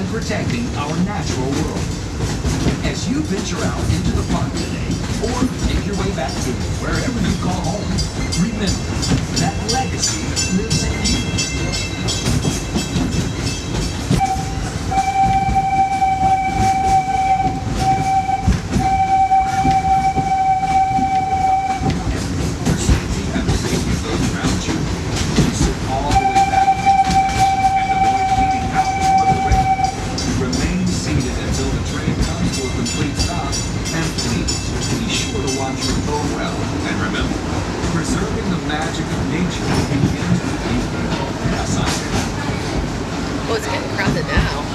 and protecting our natural world. As you venture out into the park today, or make your way back to wherever you call home, remember that legacy lives in you. For safety and the safety of those around you, please sit all the way back against the bench and avoid leaning out toward the rail. Remain seated until the train comes to a complete stop, and please be sure to watch your bow well. And remember, preserving the magic of nature begins with you. Yes, I say. Oh, it's getting crowded now.